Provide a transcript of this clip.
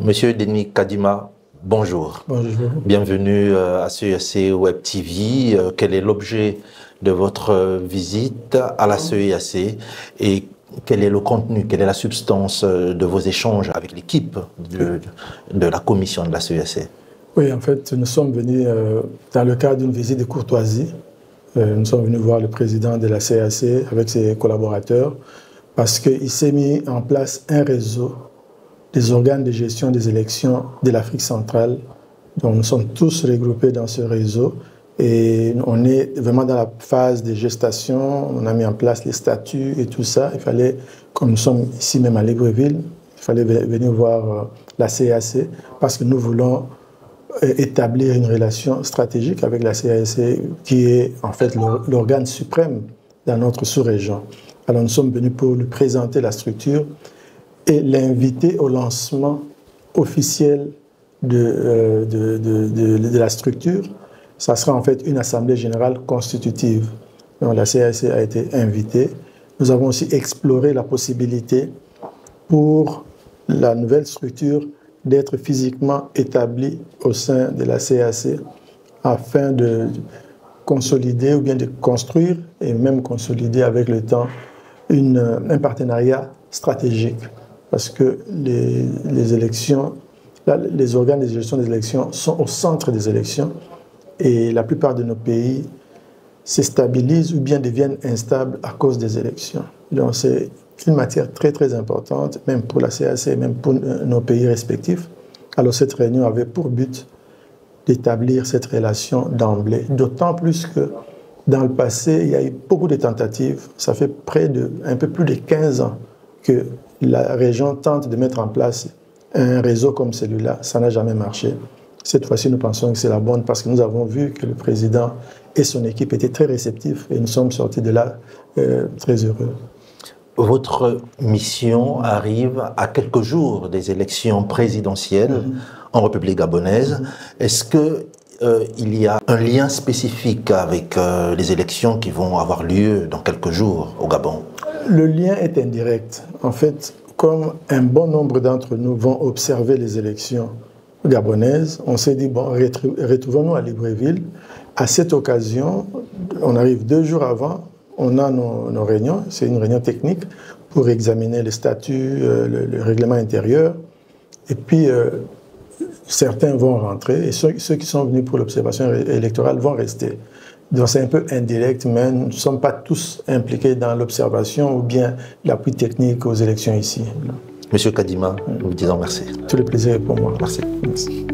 Monsieur Denis Kadima, bonjour. Bonjour. Bienvenue à CEAC Web TV. Quel est l'objet de votre visite à la CEAC et quel est le contenu, quelle est la substance de vos échanges avec l'équipe de la commission de la CEAC? Oui, en fait, nous sommes venus dans le cadre d'une visite de courtoisie. Nous sommes venus voir le président de la CEAC avec ses collaborateurs parce qu'il s'est mis en place un réseau des organes de gestion des élections de l'Afrique centrale. Donc, nous sommes tous regroupés dans ce réseau et on est vraiment dans la phase de gestation. On a mis en place les statuts et tout ça. Il fallait, comme nous sommes ici même à Libreville, il fallait venir voir la CEAC parce que nous voulons établir une relation stratégique avec la CEAC qui est en fait l'organe suprême dans notre sous-région. Alors nous sommes venus pour lui présenter la structure et l'inviter au lancement officiel de la structure. Ça sera en fait une assemblée générale constitutive. Donc la CEAC a été invitée. Nous avons aussi exploré la possibilité pour la nouvelle structure d'être physiquement établie au sein de la CEAC afin de consolider ou bien de construire et même consolider avec le temps un partenariat stratégique. Parce que les élections, les organes de gestion des élections sont au centre des élections et la plupart de nos pays se stabilisent ou bien deviennent instables à cause des élections. Donc c'est une matière très très importante, même pour la CEAC et même pour nos pays respectifs. Alors cette réunion avait pour but d'établir cette relation d'emblée, d'autant plus que dans le passé, il y a eu beaucoup de tentatives. Ça fait un peu plus de 15 ans que la région tente de mettre en place un réseau comme celui-là. Ça n'a jamais marché. Cette fois-ci, nous pensons que c'est la bonne parce que nous avons vu que le président et son équipe étaient très réceptifs et nous sommes sortis de là très heureux. Votre mission arrive à quelques jours des élections présidentielles en République gabonaise. Est-ce qu'il y a un lien spécifique avec les élections qui vont avoir lieu dans quelques jours au Gabon? Le lien est indirect. En fait, comme un bon nombre d'entre nous vont observer les élections gabonaises, on s'est dit, bon, retrouvons-nous à Libreville. À cette occasion, on arrive 2 jours avant, on a nos réunions, c'est une réunion technique pour examiner les statuts, le règlement intérieur. Et puis, certains vont rentrer et ceux qui sont venus pour l'observation électorale vont rester. Donc c'est un peu indirect, mais nous ne sommes pas tous impliqués dans l'observation ou bien l'appui technique aux élections ici. Monsieur Kadima, nous vous disons merci. Tout le plaisir est pour moi. Merci. Merci.